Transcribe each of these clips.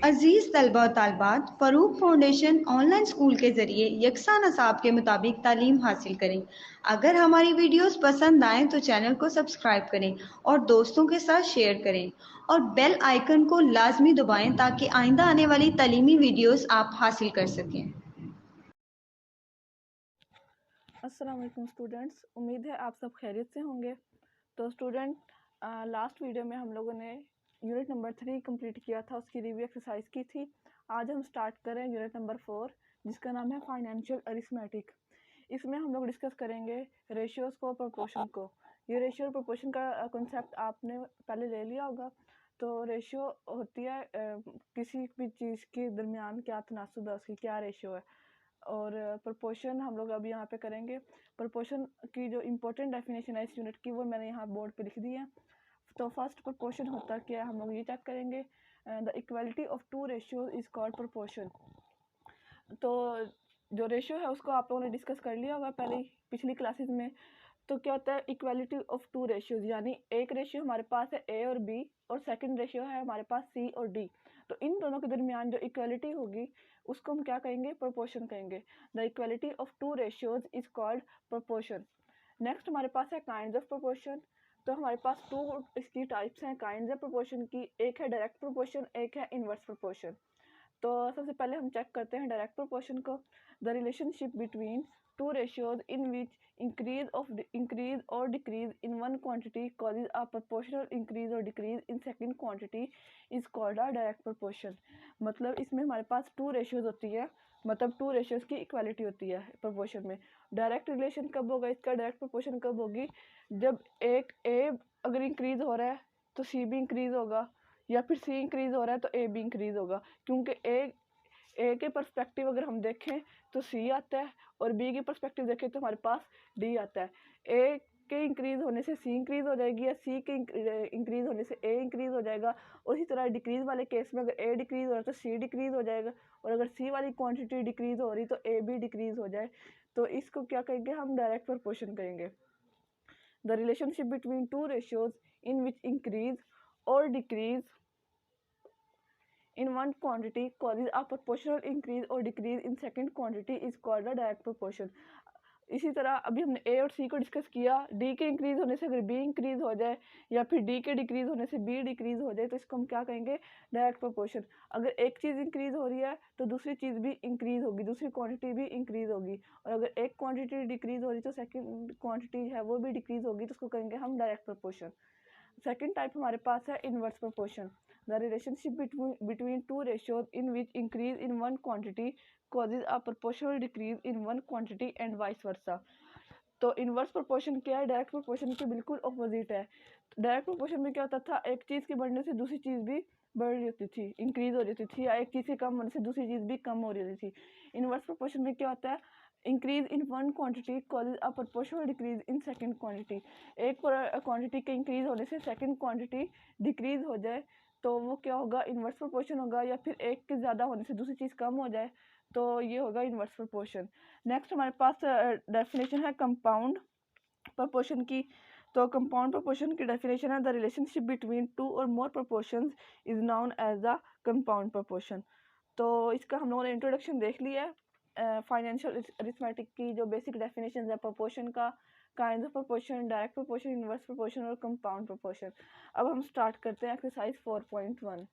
अजीज़ तलबा और तालिबात, Farooq foundation online school के ज़रिए यकसा नसाब के मुताबिक तालीम हासिल करें। अगर हमारी वीडियोस पसंद आएँ तो चैनल को सब्सक्राइब करें और दोस्तों के साथ शेयर करें और बेल आइकन को लाजमी दबाएं ताकि आइंदा आने वाली तालीमी वीडियोस आप हासिल कर सकें। अस्सलाम वालेकुम स्टूडेंट्स, उम्मीद है आप सब खैरियत से होंगे। तो स्टूडेंट, लास्ट वीडियो में हम लोगों ने यूनिट नंबर 3 कंप्लीट किया था, उसकी रिव्यू एक्सरसाइज की थी। आज हम स्टार्ट करें यूनिट नंबर 4 जिसका नाम है फाइनेंशियल अरिथमेटिक। इसमें हम लोग डिस्कस करेंगे रेशियोज को, प्रोपोर्शन को। ये रेशियो और प्रोपोर्शन का कॉन्सेप्ट आपने पहले ले लिया होगा। तो रेशियो होती है किसी भी चीज़ के दरमियान क्या तनासुब है, उसकी क्या रेशियो है। और प्रोपोर्शन हम लोग अभी यहाँ पे करेंगे। प्रोपोर्शन की जो इम्पोर्टेंट डेफिनेशन है इस यूनिट की वो मैंने यहाँ बोर्ड पे लिख दी है। तो फर्स्ट प्रोपोर्शन होता क्या है हम लोग ये चेक करेंगे। The equality of two ratios is called proportion. तो जो रेशियो है उसको आप लोगों ने डिस्कस कर लिया होगा पहले पिछली क्लासेस में। तो क्या होता है इक्वालिटी ऑफ टू रेशियोज, यानी एक रेशियो हमारे पास है ए और बी और सेकंड रेशियो है हमारे पास सी और डी। तो इन दोनों के दरमियान जो इक्वालिटी होगी उसको हम क्या कहेंगे, प्रोपोर्शन कहेंगे। The equality of two ratios is called proportion. Next हमारे पास है काइंड्स ऑफ प्रोपोर्शन। तो हमारे पास टू इसकी टाइप्स हैं काइंड्स ऑफ प्रोपोर्शन की, एक है डायरेक्ट प्रोपोर्शन, एक है इनवर्स प्रोपोर्शन। तो सबसे पहले हम चेक करते हैं डायरेक्ट प्रोपोर्शन को। The relationship between to ratios in which increase or decrease in one quantity causes a proportional increase or decrease in second quantity is called a direct proportion। मतलब इसमें हमारे पास टू रेशियोज होती है, मतलब to ratios की equality होती है प्रोपोर्शन में। डायरेक्ट रिलेशन कब होगा इसका, डायरेक्ट प्रोपोर्शन कब होगी, जब एक ए अगर इंक्रीज हो रहा है तो सी भी इंक्रीज होगा, या फिर सी इंक्रीज हो रहा है तो ए भी इंक्रीज होगा। क्योंकि ए के परस्पेक्टिव अगर हम देखें तो सी आता है और बी के परस्पेक्टिव देखें तो हमारे पास डी आता है। ए के इंक्रीज होने से सी इंक्रीज हो जाएगी या सी के इंक्रीज होने से ए इंक्रीज हो जाएगा। और इसी तरह डिक्रीज वाले केस में अगर ए डिक्रीज हो रहा है तो सी डिक्रीज हो जाएगा, और अगर सी वाली क्वांटिटी डिक्रीज हो रही तो ए भी डिक्रीज हो जाए। तो इसको क्या कहेंगे हम, डायरेक्ट प्रोपोर्शन कहेंगे। The relationship between to ratios in which increase और decrease in one quantity causes a proportional increase or decrease in second quantity is called a direct proportion। इसी तरह अभी हमने ए और सी को डिस्कस किया, डी के इंक्रीज होने से अगर बी इंक्रीज हो जाए या फिर डी के डिक्रीज होने से बी डिक्रीज हो जाए तो इसको हम क्या कहेंगे, डायरेक्ट प्रोपोर्शन। अगर एक चीज़ इंक्रीज हो रही है तो दूसरी चीज़ भी इंक्रीज होगी, दूसरी क्वांटिटी भी इंक्रीज होगी, और अगर एक क्वांटिटी डिक्रीज हो रही तो सेकंड क्वांटिटी है वो भी डिक्रीज होगी, तो उसको कहेंगे हम डायरेक्ट प्रोपोर्शन। सेकंड टाइप हमारे पास है inverse proportion. The relationship between two ratios in which increase in one quantity causes a proportional decrease in one quantity and vice versa। तो इनवर्स प्रोपोर्शन क्या है, डायरेक्ट प्रोपोर्शन के बिल्कुल opposite है। Direct proportion में क्या होता था, एक चीज़ के बढ़ने से दूसरी चीज़ भी बढ़ रही होती थी, इंक्रीज हो रही थी, या एक चीज़ के कम होने से दूसरी चीज़ भी कम हो रही थी। इनवर्स प्रोपोर्शन में क्या होता है, increase in one quantity causes a proportional decrease in second quantity. एक क्वांटिटी के इंक्रीज होने से सेकंड क्वांटिटी डिक्रीज हो जाए तो वो क्या होगा, इनवर्स प्रोपोर्शन होगा, या फिर एक के ज़्यादा होने से दूसरी चीज़ कम हो जाए तो ये होगा इनवर्स प्रोपोर्शन। नेक्स्ट हमारे पास डेफिनेशन है कंपाउंड प्रोपोर्शन की। तो कंपाउंड प्रोपोर्शन की डेफिनेशन है द रिलेशनशिप बिटवीन टू और more proportions is known as the compound proportion. तो इसका हम लोगों ने इंट्रोडक्शन देख लिया है। फाइनेंशियल अरिथमेटिक की जो बेसिक डेफिनेशन है प्रोपोर्शन का, kinds of proportion, direct proportion, inverse proportion और कंपाउंड प्रोपोर्शन। अब हम स्टार्ट करते हैं एक्सरसाइज 4.1।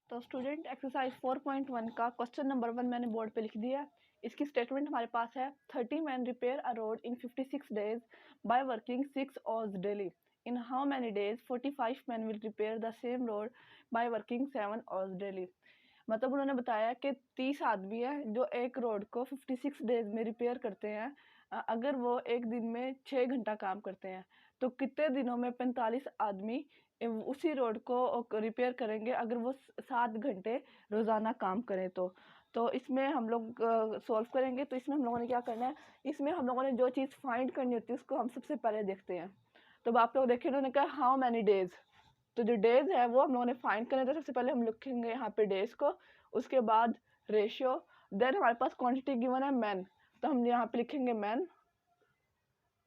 तो स्टूडेंट, एक्सरसाइज 4.1 का क्वेश्चन नंबर 1 मैंने बोर्ड पे लिख दिया। इसकी स्टेटमेंट हमारे पास है 30 man repair a road in 56 days by working 6 hours daily. In how many days 45 man will repair the same road by working 7 hours daily. मतलब उन्होंने बताया कि 30 आदमी हैं जो एक रोड को 56 डेज में रिपेयर करते हैं। अगर वो एक दिन में 6 घंटा काम करते हैं तो कितने दिनों में 45 आदमी उसी रोड को रिपेयर करेंगे अगर वो 7 घंटे रोज़ाना काम करें तो इसमें हम लोग सॉल्व करेंगे। तो इसमें हम लोगों ने क्या करना है, इसमें हम लोगों ने जो चीज़ फाइंड करनी होती है उसको हम सबसे पहले देखते हैं। तो आप लोग देखें, उन्होंने कहा हाउ मैनी डेज, तो जो डेज है वो हम लोगों ने फाइंड करना है। तो सबसे पहले हम लिखेंगे यहाँ पे डेज को, उसके बाद रेशियो, देन हमारे पास क्वांटिटी गिवन है मैन, तो हम यहाँ पे लिखेंगे मैन,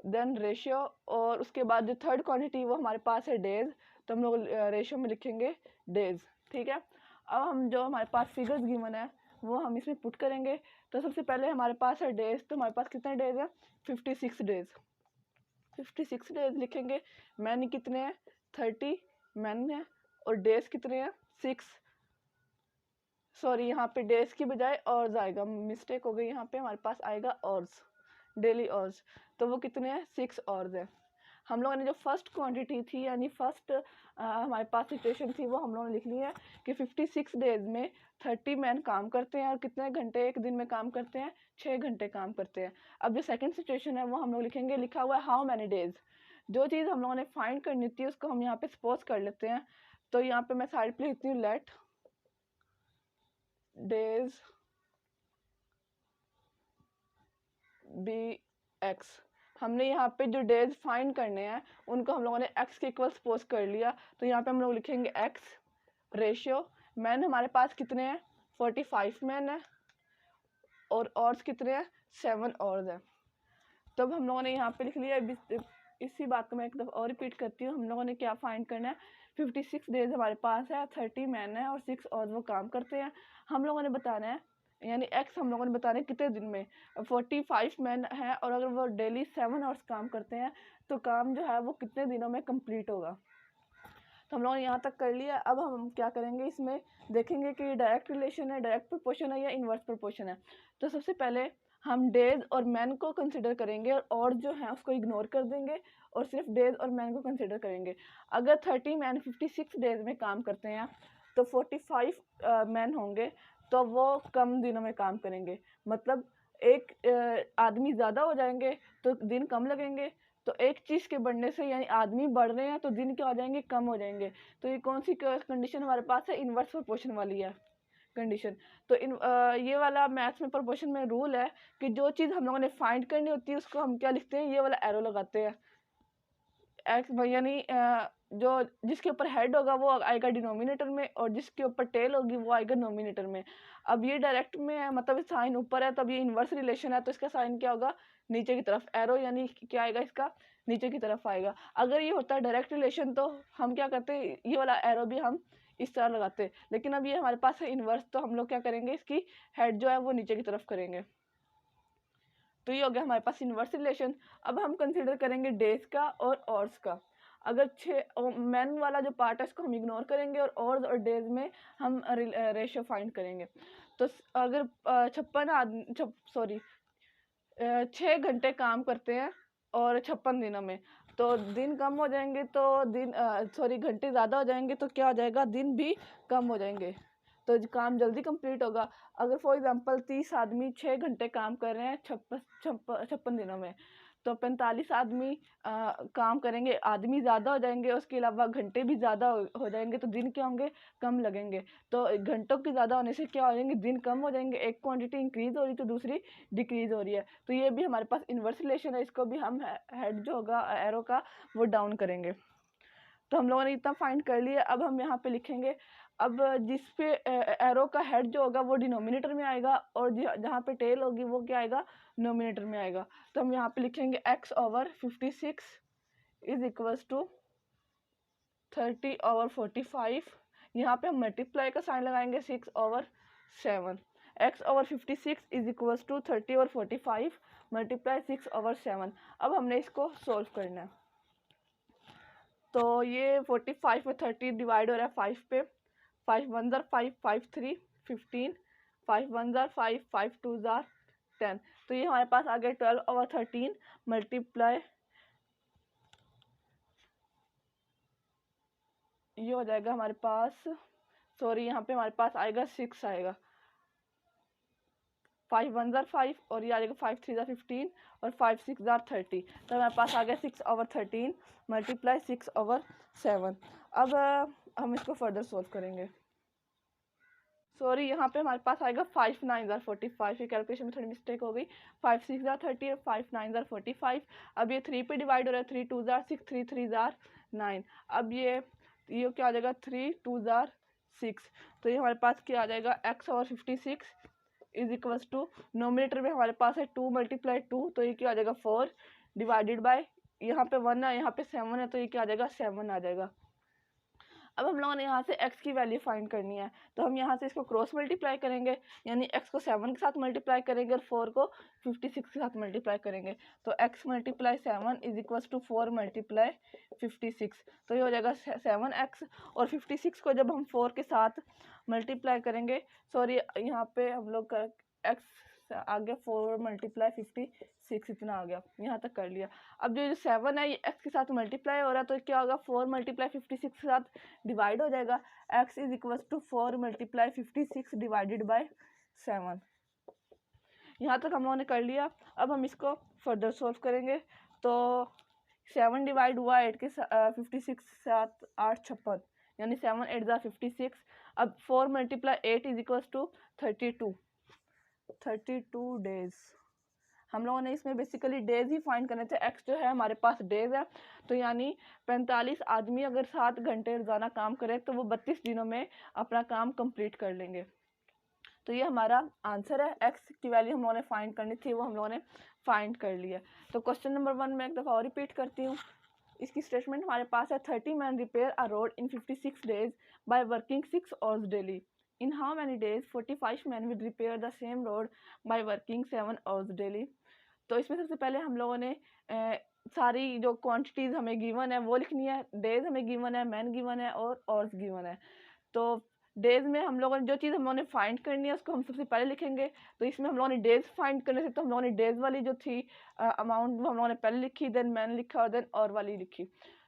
देन रेशियो, और उसके बाद जो थर्ड क्वांटिटी वो हमारे पास है डेज, तो हम लोग रेशियो में लिखेंगे डेज। ठीक है, अब हम जो हमारे पास फिगर्स गिवन है वो हम इसमें पुट करेंगे। तो सबसे पहले हमारे पास है डेज, तो हमारे पास कितने डेज है? 56 डेज। 56 डेज लिखेंगे। मैन कितने हैं? 30 मैन है, और डेज कितने हैं? 6। सॉरी, यहाँ पे डेज की बजाय ऑर्स आएगा, मिस्टेक हो गई, यहाँ पे हमारे पास आएगा ऑर्स, डेली ऑर्स। तो वो कितने हैं? 6 ऑर्स है। हम लोगों ने जो फर्स्ट क्वांटिटी थी यानी फर्स्ट हमारे पास सिचुएशन थी वो हम लोगों ने लिख ली है कि 56 डेज में 30 मैन काम करते हैं, और कितने घंटे एक दिन में काम करते हैं? 6 घंटे काम करते हैं। अब जो सेकंड सिचुएशन है वो हम लोग लिखेंगे, लिखा हुआ है हाउ मैनी डेज। जो चीज़ हम लोगों ने फाइंड करनी थी उसको हम यहाँ पे सपोज कर लेते हैं। तो यहाँ पे मैं साइड पे लिखती हूँ लेट डेज बी एक्स। हमने यहाँ पे जो डेज फाइंड करने हैं उनको हम लोगों ने x के इक्वल सपोज कर लिया। तो यहाँ पे हम लोग लिखेंगे x रेशियो। मैन हमारे पास कितने हैं? 45 मैन है, और ऑर्स कितने हैं? 7 ऑर्स है। तब हम लोगों ने यहाँ पे लिख लिया। इसी बात को मैं एक दफ़ा और रिपीट करती हूँ। हम लोगों ने क्या फाइंड करना है? 56 डेज हमारे पास है, 30 मैन है, और 6 ऑर्स वो काम करते हैं। हम लोगों ने बताना है, यानी एक्स हम लोगों ने बताना है कितने दिन में। 45 मैन है, और अगर वो डेली 7 आवर्स काम करते हैं तो काम जो है वो कितने दिनों में कंप्लीट होगा। तो हम लोगों ने यहाँ तक कर लिया। अब हम क्या करेंगे, इसमें देखेंगे कि डायरेक्ट रिलेशन है, डायरेक्ट प्रोपोर्शन है या इन्वर्स प्रोपोर्शन है। तो सबसे पहले हम डेज और मैन को कंसिडर करेंगे, और जो है उसको इग्नोर कर देंगे, और सिर्फ डेज और मैन को कंसिडर करेंगे। अगर 30 मैन 56 डेज में काम करते हैं तो 45 मैन होंगे, तो वो कम दिनों में काम करेंगे। मतलब एक आदमी ज़्यादा हो जाएंगे तो दिन कम लगेंगे। तो एक चीज़ के बढ़ने से यानी आदमी बढ़ रहे हैं तो दिन क्या हो जाएंगे? कम हो जाएंगे। तो ये कौन सी कंडीशन हमारे पास है? इन्वर्स प्रोपोर्शन वाली है कंडीशन। तो ये वाला मैथ्स में प्रोपोर्शन में रूल है कि जो चीज़ हम लोगों ने फाइंड करनी होती है उसको हम क्या लिखते हैं? ये वाला एरो लगाते हैं। एक्स यानी जो जिसके ऊपर हेड होगा वो आएगा डिनोमिनेटर में, और जिसके ऊपर टेल होगी वो आएगा नोमिनेटर में। अब ये डायरेक्ट में है, मतलब साइन ऊपर है, तब ये इन्वर्स रिलेशन है, तो इसका साइन क्या होगा? नीचे की तरफ। एरो यानी क्या आएगा इसका? नीचे की तरफ आएगा। अगर ये होता है डायरेक्ट रिलेशन तो हम क्या करते हैं? ये वाला एरो भी हम इस तरह लगाते हैं। लेकिन अब ये हमारे पास है इन्वर्स, तो हम लोग क्या करेंगे? इसकी हेड जो है वो नीचे की तरफ करेंगे। तो ये हो गया हमारे पास इन्वर्स रिलेशन। अब हम कंसिडर करेंगे डेज का और ऑर्स का। अगर 6 मैन वाला जो पार्ट है इसको हम इग्नोर करेंगे, और ऑर्स और डेज में हम रेशियो फाइंड करेंगे। तो अगर 6 घंटे काम करते हैं और 56 दिनों में, तो दिन कम हो जाएंगे, तो घंटे ज़्यादा हो जाएंगे, तो क्या हो जाएगा? दिन भी कम हो जाएंगे, तो काम जल्दी कंप्लीट होगा। अगर फॉर एग्जांपल 30 आदमी 6 घंटे काम कर रहे हैं 56 दिनों में, तो 45 आदमी काम करेंगे, आदमी ज़्यादा हो जाएंगे, उसके अलावा घंटे भी ज़्यादा हो जाएंगे, तो दिन क्या होंगे? कम लगेंगे। तो घंटों के ज़्यादा होने से क्या हो जाएंगे? दिन कम हो जाएंगे। एक क्वांटिटी इंक्रीज हो रही तो दूसरी डिक्रीज हो रही है। तो ये भी हमारे पास इन्वर्स रिलेशन है, इसको भी हम हेड जो होगा एरो का वो डाउन करेंगे। तो हम लोगों ने इतना फाइंड कर लिया। अब हम यहाँ पे लिखेंगे, अब जिस पे एरो का हेड जो होगा वो डिनोमिनेटर में आएगा, और जहाँ पे टेल होगी वो क्या आएगा? नोमिनेटर में आएगा। तो हम यहाँ पे लिखेंगे x/56 इज इक्वल्स टू 30/45। यहाँ पे हम मल्टीप्लाई का साइन लगाएंगे 6/7। x/56 is equals to 30/45 multiply 6/7। अब हमने इसको सोल्व करना है। तो ये 45 में 30 डिवाइड हो रहा है 5 पे। 5 1 जार 5, 5 3 15, 5 1 जार 5, 5 2 जार 10। तो ये हमारे पास आ गया 12/13 मल्टीप्लाई, ये हो जाएगा हमारे पास, सॉरी यहाँ पे हमारे पास आएगा 6 आएगा। 5 1 जार 5, और ये आ जाएगा 5 3 जार 15, और 5 6 जार 30। तो हमारे पास आ गया 6/13 मल्टीप्लाई 6/7। अब हम इसको फर्दर सोल्व करेंगे। सॉरी यहाँ पे हमारे पास आएगा 5 9 जार 45। ये कैलकुलेशन में थोड़ी मिस्टेक हो गई। 5 6 जार 30 और 5 9 जार 45। अब ये 3 पे डिवाइड हो रहा है। 3 2 जार 6, 3 3 जार 9। अब ये क्या आ जाएगा? 3 2 जार 6। तो ये हमारे पास क्या आ जाएगा? x/56 is equals to, nominator में हमारे पास है 2 × 2, तो ये क्या आ जाएगा? 4 डिवाइडेड बाय, यहाँ पे 1 है, यहाँ पे 7 है, तो ये क्या आ जाएगा? 7 आ जाएगा। अब हम लोगों ने यहाँ से x की वैल्यू फाइंड करनी है, तो हम यहाँ से इसको क्रॉस मल्टीप्लाई करेंगे, यानी x को 7 के साथ मल्टीप्लाई करेंगे और 4 को 56 के साथ मल्टीप्लाई करेंगे। तो x multiply 7 is equal to 4 multiply 56, तो ये हो जाएगा 7x। और 56 को जब हम 4 के साथ मल्टीप्लाई करेंगे, सॉरी यहाँ पे हम लोग x आ गया 4 मल्टीप्लाई 56, इतना आ गया, यहाँ तक कर लिया। अब जो 7 है ये x के साथ मल्टीप्लाई हो रहा है, तो क्या होगा 4 मल्टीप्लाई 56 के साथ डिवाइड हो जाएगा। x is equal to 4 multiply 56 divided by 7। यहाँ तक हम लोगों ने कर लिया। अब हम इसको फर्दर सॉल्व करेंगे, तो 7 डिवाइड हुआ 8 के 56 साथ 8 56, यानी 7 8 ज़ा 56। अब 4 multiply 8 is equal to 32 days. हम लोगों ने इसमें बेसिकली डेज ही फाइंड करने थे, एक्स जो है हमारे पास डेज है, तो यानी 45 आदमी अगर 7 घंटे रोजाना काम करे तो वो 32 दिनों में अपना काम कंप्लीट कर लेंगे। तो ये हमारा आंसर है। एक्स की वैल्यू हम लोगों ने फाइंड करनी थी, वो हम लोगों ने फाइंड कर लिया। तो क्वेश्चन नंबर 1 में एक दफ़ा और रिपीट करती हूँ। इसकी स्टेटमेंट हमारे पास है 30 man repair a road in 56 days by working 6 hours daily. In how many days 45 man will repair the same road by working 7 hours daily. तो इसमें सबसे पहले हम लोगों ने सारी जो क्वांटिटीज़ हमें गिवन है वो लिखनी है। डेज हमें गिवन है, मैन गिवन है और आवर्स गिवन है। तो डेज में हम लोगों ने जो चीज़ हम लोगों ने फाइंड करनी है उसको हम सबसे पहले लिखेंगे। तो इसमें हम लोगों ने डेज फाइंड करने से, तो हम लोगों ने डेज वाली जो थी अमाउंट वो हम लोगों ने पहले लिखी, देन मैन लिखा और देन और वाली लिखी।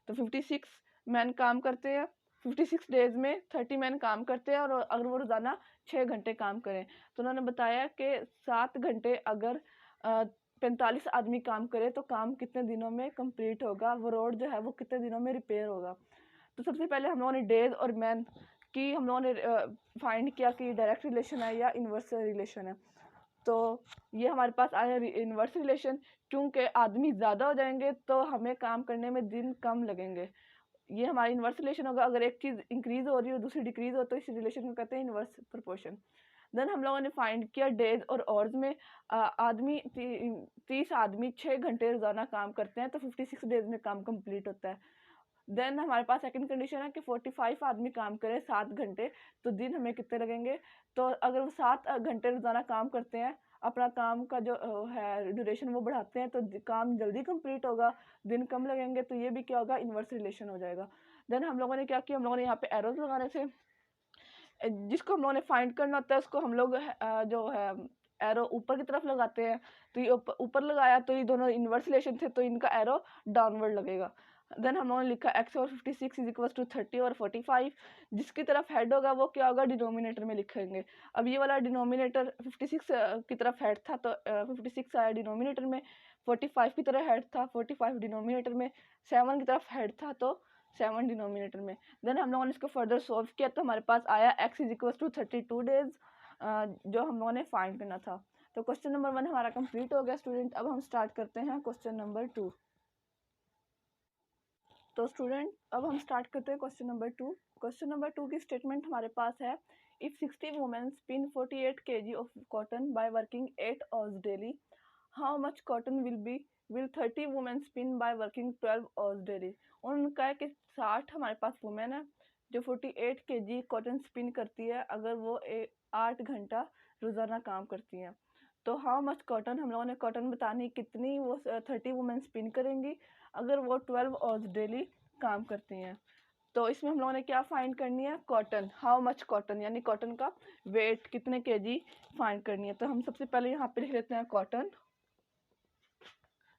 तो 56 मैन काम करते हैं, 56 डेज में 30 मैन काम करते हैं, और अगर वो रोज़ाना 6 घंटे काम करें तो उन्होंने बताया कि 7 घंटे अगर 45 आदमी काम करे तो काम कितने दिनों में कंप्लीट होगा, वो रोड जो है वो कितने दिनों में रिपेयर होगा। तो सबसे पहले हम लोगों ने डेज और मैन की हम लोगों ने फाइंड किया कि डायरेक्ट रिलेशन है या इन्वर्स रिलेशन है। तो ये हमारे पास आया इन्वर्स रिलेशन, क्योंकि आदमी ज़्यादा हो जाएंगे तो हमें काम करने में दिन कम लगेंगे। ये हमारा इन्वर्स रिलेशन होगा। अगर एक चीज़ इंक्रीज हो रही हो दूसरी डिक्रीज हो तो इस रिलेशन को कहते हैं इन्वर्स प्रोपोर्शन। देन हम लोगों ने फाइंड किया डेज और आवर्स में आदमी 30 आदमी 6 घंटे रोजाना काम करते हैं, तो 56 डेज में काम कंप्लीट होता है। देन हमारे पास सेकंड कंडीशन है कि 45 आदमी काम करे 7 घंटे, तो दिन हमें कितने लगेंगे। तो अगर वो 7 घंटे रोजाना काम करते हैं, अपना काम का जो है ड्यूरेशन वो बढ़ाते हैं, तो काम जल्दी कंप्लीट होगा, दिन कम लगेंगे। तो ये भी क्या होगा, इन्वर्स रिलेशन हो जाएगा। देन हम लोगों ने क्या किया, हम लोगों ने यहाँ पे एरोज लगाने से जिसको हम लोगों ने फाइंड करना होता है उसको हम लोग जो है एरो ऊपर की तरफ लगाते हैं। तो ये ऊपर लगाया तो ये दोनों इन्वर्स रिलेशन थे, तो इनका एरो डाउनवर्ड लगेगा। देन हम लोगों ने लिखा x और 56 इज इक्वल टू 30 और 45। जिसकी तरफ हेड होगा वो क्या होगा, डिनोमिनेटर में लिखेंगे। अब ये वाला डिनोमिनेटर 56 की तरफ हेड था तो 56 आया डिनोमिनेटर में, 45 की तरफ हेड था 45 डिनोमिनेटर में, 7 की तरफ हेड था तो 7 डिनोमिनेटर में। देन हम लोगों ने इसको फर्दर सोल्व किया तो हमारे पास आया x is equal to 32 days, जो हम लोगों ने फाइंड करना था। तो क्वेश्चन नंबर 1 हमारा कंप्लीट हो गया स्टूडेंट। अब हम स्टार्ट करते हैं क्वेश्चन नंबर 2। तो स्टूडेंट अब हम स्टार्ट करते हैं क्वेश्चन नंबर 2। क्वेश्चन नंबर 2 की स्टेटमेंट हमारे पास है, if 60 women spin 48 kg of cotton by working 8 hours daily, how much cotton will 30 women spin by working 12 hours daily. उन्होंने कहा है कि 60 हमारे पास वुमेन है जो 48 kg कॉटन स्पिन करती है अगर वो 8 घंटा रोजाना काम करती हैं। तो हाउ मच कॉटन, हम लोगों ने कॉटन बतानी कितनी वो 30 वुमेन स्पिन करेंगी अगर वो 12 आवर्स डेली काम करती हैं। तो इसमें हम लोगों ने क्या फाइंड करनी है, कॉटन, हाउ मच कॉटन, यानी कॉटन का वेट कितने केजी फाइंड करनी है। तो हम सबसे पहले यहाँ पे लिख लेते हैं कॉटन,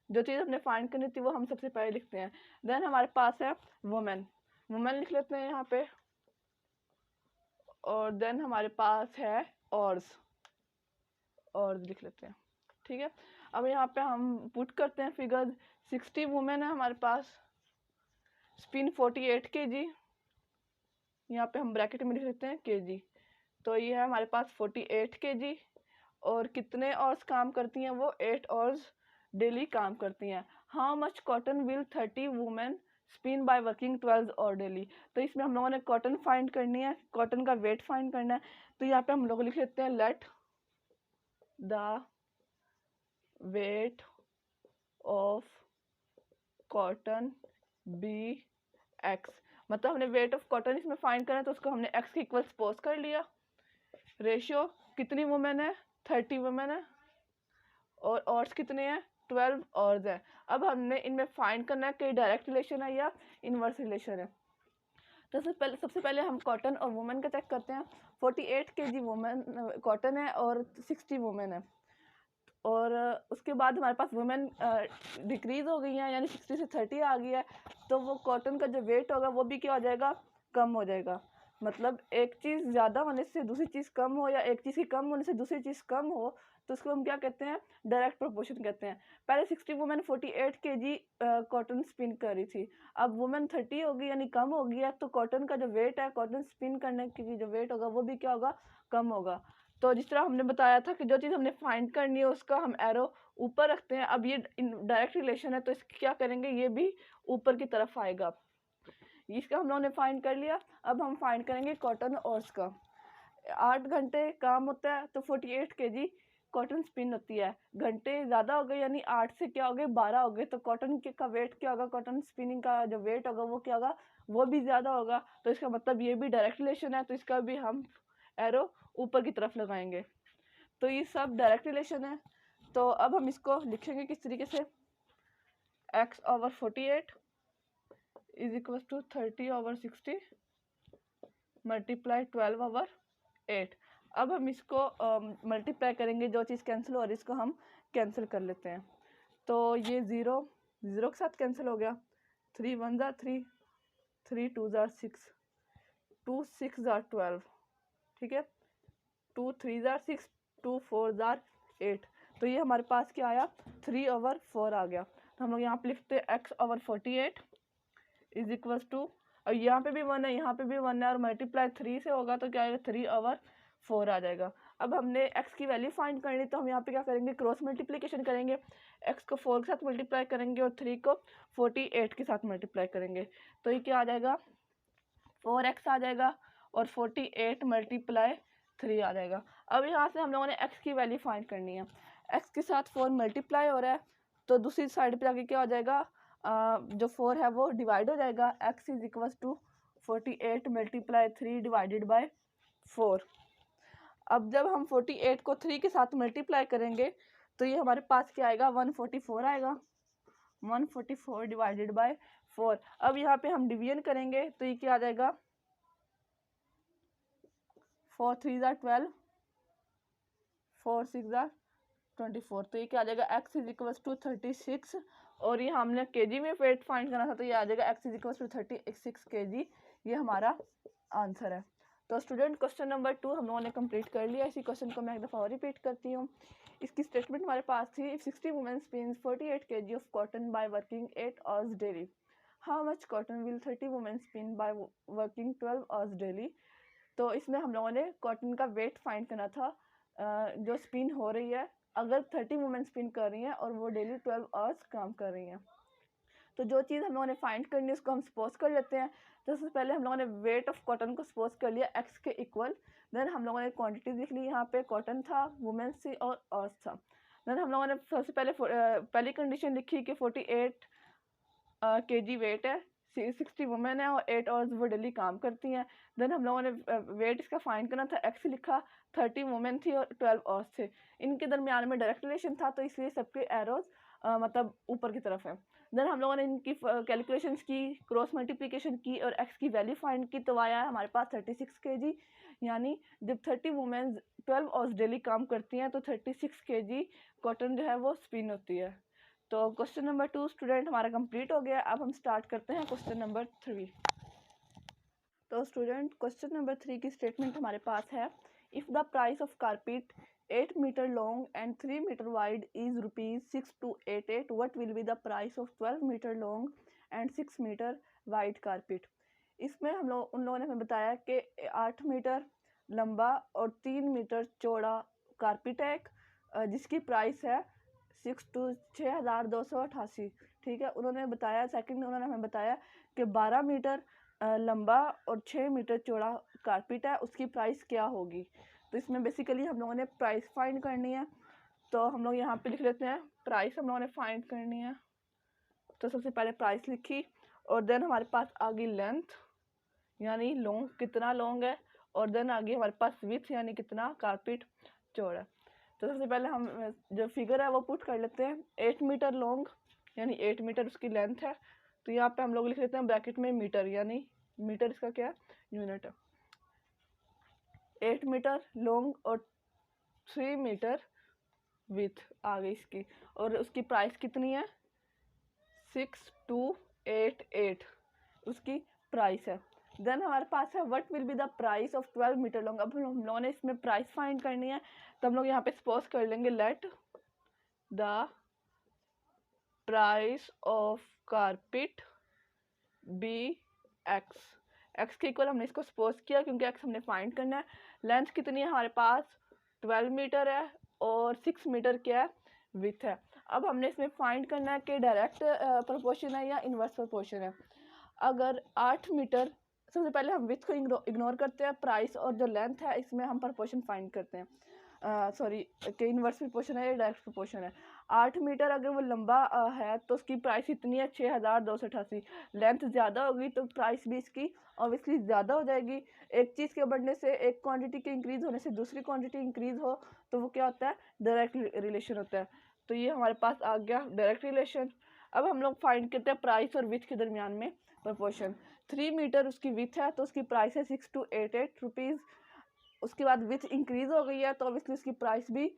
जो चीज़ हमने फाइंड करनी थी वो हम सबसे पहले लिखते हैं। देन हमारे पास है वुमेन, वुमेन लिख लेते हैं यहाँ पे, और देन हमारे पास है ऑर्स, और लिख लेते हैं। ठीक है, अब यहाँ पे हम पुट करते हैं फिगर्स। 60 वुमेन है हमारे पास, स्पिन 48 kg, यहाँ पे हम ब्रैकेट में लिख लेते हैं kg। तो ये है हमारे पास 48 kg, और कितने आवर्स काम करती हैं वो 8 आवर्स डेली काम करती हैं। How much cotton will 30 women spin by working 12 hour daily. तो इसमें हम लोगों ने कॉटन फाइंड करनी है, कॉटन का वेट फाइंड करना है। तो यहाँ पे हम लोग लिख लेते हैं let the weight of cotton be x। मतलब हमने वेट ऑफ कॉटन इसमें फाइंड करना है, तो उसको हमने एक्स के इक्वल सपोज कर लिया। रेशियो कितनी वुमेन है, 30 वुमेन है, और और्स कितने हैं, 12 और्स है। अब हमने इनमें फाइंड करना है कि डायरेक्ट रिलेशन है या इनवर्स रिलेशन है। तो सबसे पहले हम कॉटन और वुमेन का चेक करते हैं। 48 kg वुमेन कॉटन है और 60 वुमेन है, और उसके बाद हमारे पास वुमेन डिक्रीज हो गई हैं, यानी 60 से 30 आ गई है, तो वो कॉटन का जो वेट होगा वो भी क्या हो जाएगा, कम हो जाएगा। मतलब एक चीज़ ज़्यादा होने से दूसरी चीज़ कम हो, या एक चीज़ की कम होने से दूसरी चीज़ कम हो, तो उसको हम क्या कहते हैं, डायरेक्ट प्रोपोर्शन कहते हैं। पहले 60 वुमेन 48 kg कॉटन स्पिन कर रही थी, अब वुमेन 30 होगी यानी कम हो गई है, तो कॉटन का जो वेट है, कॉटन स्पिन करने की जो वेट होगा वो भी क्या होगा, कम होगा। तो जिस तरह हमने बताया था कि जो चीज़ हमने फाइंड करनी है उसका हम एरो ऊपर रखते हैं। अब ये डायरेक्ट रिलेशन है, तो इसकी क्या करेंगे, ये भी ऊपर की तरफ आएगा। इसका हम लोगों ने फाइंड कर लिया। अब हम फाइंड करेंगे कॉटन और्स का। 8 घंटे काम होता है, तो 48 kg कॉटन स्पिन होती है। घंटे ज़्यादा हो गए, यानी 8 से क्या हो गए, 12 हो गए, तो कॉटन का वेट क्या होगा, कॉटन स्पिनिंग का जो वेट होगा वो क्या होगा, वो भी ज़्यादा होगा। तो इसका मतलब ये भी डायरेक्ट रिलेशन है, तो इसका भी हम एरो ऊपर की तरफ लगाएंगे। तो ये सब डायरेक्ट रिलेशन है। तो अब हम इसको लिखेंगे किस तरीके से, x/48 is equal to 30/60 multiply 12/8। अब हम इसको मल्टीप्लाई करेंगे, जो चीज़ कैंसिल हो रही है इसको हम कैंसिल कर लेते हैं। तो ये ज़ीरो ज़ीरो के साथ कैंसिल हो गया, 3 1 ज़ा 3, 3 2 ज़ा 6, 2 6 ज़ा 12, ठीक है, 2 3 ज़ा 6, 2 4 ज़ा 8। तो ये हमारे पास क्या आया, 3/4 आ गया। तो हम लोग यहाँ पे लिखते हैं x/48 इज इक्वल टू, और यहाँ पे भी 1 है, यहाँ पे भी 1 है, और मल्टीप्लाई 3 से होगा तो क्या आएगा, 3/4 आ जाएगा। अब हमने x की वैल्यू फाइंड करनी, तो हम यहाँ पे क्या करेंगे, क्रॉस मल्टीप्लिकेशन करेंगे। x को 4 के साथ मल्टीप्लाई करेंगे और 3 को 48 के साथ मल्टीप्लाई करेंगे, तो ये क्या आ जाएगा, 4x आ जाएगा, और 48 मल्टीप्लाई 3 आ जाएगा। अब यहाँ से हम लोगों ने x की वैल्यू फाइंड करनी है। x के साथ 4 मल्टीप्लाई हो रहा है, तो दूसरी साइड पे जाके क्या हो जाएगा, जो 4 है वो डिवाइड हो जाएगा। x is equal to 48 multiply 3 divided by 4। अब जब हम 48 को 3 के साथ मल्टीप्लाई करेंगे, तो ये हमारे पास क्या आएगा, 144 आएगा, 144 डिवाइडेड बाय 4। अब यहाँ पे हम डिवीजन करेंगे, तो ये क्या आ जाएगा, 4 3 ज़ा 12, 4 6 ज़ा 24। तो ये क्या आ जाएगा, x इज इक्वल टू 36, और ये हमने केजी में वेट फाइंड करना था, तो ये आ जाएगा x is equal to 36 kg। ये हमारा आंसर है। तो स्टूडेंट क्वेश्चन नंबर 2 हम लोगों ने कंप्लीट कर लिया। इसी क्वेश्चन को मैं एक दफ़ा और रिपीट करती हूँ। इसकी स्टेटमेंट हमारे पास थी, if 60 women spins 48 kg of cotton by working 8 hours daily, how much cotton will 30 women spin by working 12 hours daily. तो इसमें हम लोगों ने कॉटन का वेट फाइंड करना था, जो स्पिन हो रही है, अगर 30 वुमेन स्पिन कर रही हैं और वो डेली 12 hours काम कर रही हैं। तो जो चीज़ हम लोगों ने फाइंड करनी है उसको हम सपोज कर लेते हैं। तो सबसे पहले हम लोगों ने वेट ऑफ कॉटन को सपोज कर लिया x के इक्वल। देन हम लोगों ने क्वांटिटीज लिख ली, यहाँ पे कॉटन था, वुमेन्स थी और ऑर्स था। देन हम लोगों ने सबसे पहले पहली कंडीशन लिखी कि 48 kg वेट है, 60 वुमेन है और 8 hours वो डेली काम करती हैं। देन हम लोगों ने वेट इसका फाइंड करना था, x लिखा, 30 वुमेन थी और 12 hours थे। इनके दरमियान में डायरेक्ट रिलेशन था, तो इसलिए सबके एरोज मतलब ऊपर की तरफ है। देन हम लोगों ने इनकी कैलकुलेशंस की, क्रॉस मल्टीप्लिकेशन की और x की वैल्यू फाइंड की, तो आया है हमारे पास 36 kg। यानी जब 30 वुमेन 12 hours डेली काम करती हैं तो 36 kg कॉटन जो है वो स्पिन होती है। तो क्वेश्चन नंबर 2 स्टूडेंट हमारा कंप्लीट हो गया। अब हम स्टार्ट करते हैं क्वेश्चन नंबर 3। तो स्टूडेंट क्वेश्चन नंबर 3 की स्टेटमेंट हमारे पास है, if the price of carpet 8 metre long and 3 metre wide is ₹6288, what will be the price of 12 metre long and 6 metre wide carpet. इसमें हम लोग उन लोगों ने हमें बताया कि 8 मीटर लंबा और 3 मीटर चौड़ा कारपेट है एक, जिसकी प्राइस है 6288। ठीक है, उन्होंने बताया, सेकंड उन्होंने हमें बताया कि 12 मीटर लंबा और 6 मीटर चौड़ा कारपेट है, उसकी प्राइस क्या होगी। तो इसमें बेसिकली हम लोगों ने प्राइस फाइंड करनी है। तो हम लोग यहाँ पे लिख लेते हैं, प्राइस हम लोगों ने फाइंड करनी है। तो सबसे पहले प्राइस लिखी, और देन हमारे पास आ गई लेंथ, यानी लॉन्ग कितना लॉन्ग है, और देन आगे हमारे पास विथ यानी कितना कारपेट चौड़ा है। तो सबसे पहले हम जो फिगर है वो पुट कर लेते हैं। 8 मीटर लॉन्ग यानी 8 मीटर उसकी लेंथ है, तो यहाँ पे हम लोग लिख लेते हैं ब्रैकेट में मीटर, यानी मीटर इसका क्या है, यूनिट है। 8 मीटर लॉन्ग और 3 मीटर विथ आ गई इसकी, और उसकी प्राइस कितनी है 6288 उसकी प्राइस है। देन हमारे पास है what will be the price of 12 metre long. अब हम लोगों ने इसमें प्राइस फाइंड करनी है, तो हम लोग यहाँ पे सपोज कर लेंगे let the price of carpet be x. X के इक्वल हमने इसको सपोज किया क्योंकि एक्स हमने फाइंड करना है। लेंथ कितनी है हमारे पास 12 मीटर है, और 6 मीटर क्या है विथ है। अब हमने इसमें फाइंड करना है कि डायरेक्ट प्रोपोर्शन है या इन्वर्स प्रोपोर्शन है। अगर 8 मीटर, सबसे पहले हम विथ को इग्नोर करते हैं, प्राइस और जो लेंथ है इसमें हम प्रोपोर्शन फाइंड करते हैं। सॉरी कि इन्वर्स प्रोपोर्शन है या डायरेक्ट प्रोपोर्शन है। 8 मीटर अगर वो लंबा है तो उसकी प्राइस इतनी है 6288। लेंथ ज़्यादा होगी तो प्राइस भी इसकी ऑब्वियसली ज़्यादा हो जाएगी। एक चीज़ के बढ़ने से, एक क्वांटिटी के इंक्रीज़ होने से दूसरी क्वांटिटी इंक्रीज़ हो तो वो क्या होता है, डायरेक्ट रिलेशन होता है। तो ये हमारे पास आ गया डायरेक्ट रिलेशन। अब हम लोग फाइंड करते हैं प्राइस और विथ के दरमियान में प्रोपोर्शन। 3 मीटर उसकी विथ है तो उसकी प्राइस है 6288 रुपीज़। उसके बाद विथ इंक्रीज हो गई है तो ऑब्वियसली उसकी प्राइस भी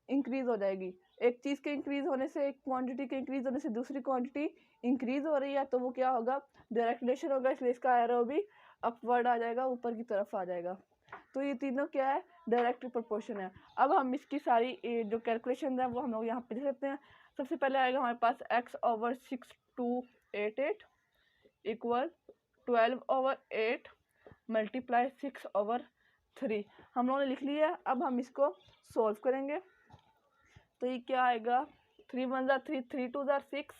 इंक्रीज हो जाएगी। एक चीज़ के इंक्रीज होने से, एक क्वांटिटी के इंक्रीज होने से दूसरी क्वांटिटी इंक्रीज हो रही है तो वो क्या होगा, डायरेक्ट रिलेशन होगा, इसलिए इसका एरो भी अपवर्ड आ जाएगा, ऊपर की तरफ आ जाएगा। तो ये तीनों क्या है, डायरेक्ट प्रोपोर्शन है। अब हम इसकी सारी जो कैलकुलेशन है वो हम लोग यहाँ पे देख सकते हैं। सबसे पहले आएगा हमारे पास x/6288 इक्वल 12/8 मल्टीप्लाई 6/3 हम लोगों ने लिख लिया है। अब हम इसको सॉल्व करेंगे तो ये क्या आएगा, 3 1 ज़ा 3, 3 2 ज़ा 6,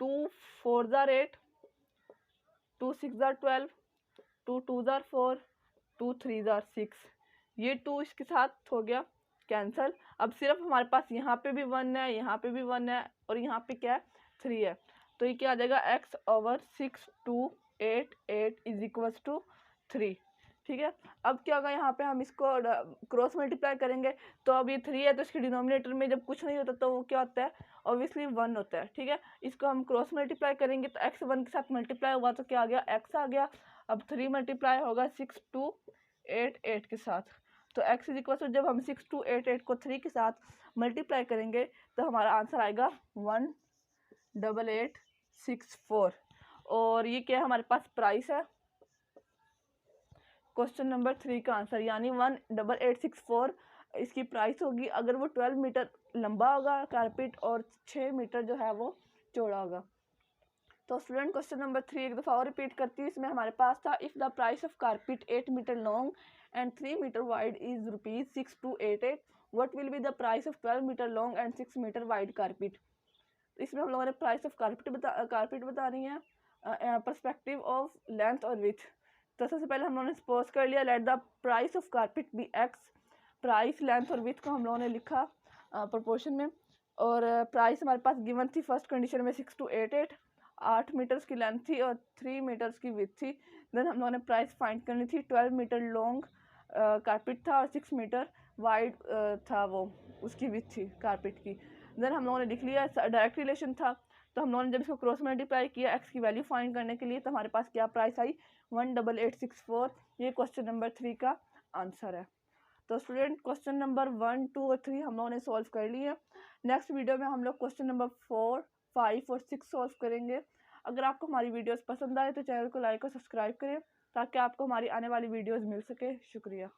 2 4 ज़ा 8, 2 6 ज़ा 12, 2 2 ज़ा 4, 2 3 ज़ा 6। ये 2 इसके साथ हो गया कैंसिल। अब सिर्फ हमारे पास यहाँ पे भी 1 है, यहाँ पे भी 1 है, और यहाँ पे क्या है 3 है। तो ये क्या आ जाएगा x/6288 इज इक्वल्स टू 3। ठीक है। अब क्या होगा, यहाँ पे हम इसको क्रॉस मल्टीप्लाई करेंगे तो अब ये 3 है तो इसके डिनोमिनेटर में जब कुछ नहीं होता तो वो क्या होता है, ऑब्वियसली 1 होता है। ठीक है। इसको हम क्रॉस मल्टीप्लाई करेंगे तो x 1 के साथ मल्टीप्लाई हुआ तो क्या आ गया, x आ गया। अब 3 मल्टीप्लाई होगा 6288 के साथ, तो x इज इक्वल टू, जब हम 6288 को 3 के साथ मल्टीप्लाई करेंगे तो हमारा आंसर आएगा 18864। और ये क्या है, हमारे पास प्राइस है क्वेश्चन नंबर 3 का आंसर, यानी 18864 इसकी प्राइस होगी अगर वो 12 मीटर लंबा होगा कारपेट और 6 मीटर जो है वो चौड़ा होगा। तो स्टूडेंट क्वेश्चन नंबर 3 एक दफ़ा और रिपीट करती हूँ। इसमें हमारे पास था, if the price of carpet 8 metre long and 3 metre wide is ₹6288, what will be the price of 12 metre long and 6 metre wide carpet. इसमें हम लोगों ने प्राइस ऑफ कारपेट बतानी है, पर्सपेक्टिव ऑफ लेंथ और विथ। तो सबसे पहले हम लोगों ने सपोज कर लिया let the price of carpet be x. Price, length और विथ को हम लोगों ने लिखा प्रोपोर्शन में, और प्राइस हमारे पास गिवन थी फर्स्ट कंडीशन में 6288, 8 मीटर्स की लेंथ थी और 3 मीटर्स की विथ थी। देन हम लोगों ने प्राइस फाइंड करनी थी, 12 मीटर लॉन्ग कारपेट था और 6 मीटर वाइड था वो उसकी विथ थी कारपेट की। देन हम लोगों ने लिख लिया डायरेक्ट रिलेशन था, तो हम लोगों ने जब इसको क्रॉस मल्टीप्लाई किया एक्स की वैल्यू फाइंड करने के लिए तो हमारे पास क्या प्राइस आई 18864। ये क्वेश्चन नंबर 3 का आंसर है। तो स्टूडेंट क्वेश्चन नंबर 1, 2 और 3 हम लोगों ने सॉल्व कर लिए। नेक्स्ट वीडियो में हम लोग क्वेश्चन नंबर 4, 5 और 6 सॉल्व करेंगे। अगर आपको हमारी वीडियोस पसंद आए तो चैनल को लाइक और सब्सक्राइब करें ताकि आपको हमारी आने वाली वीडियोस मिल सके। शुक्रिया।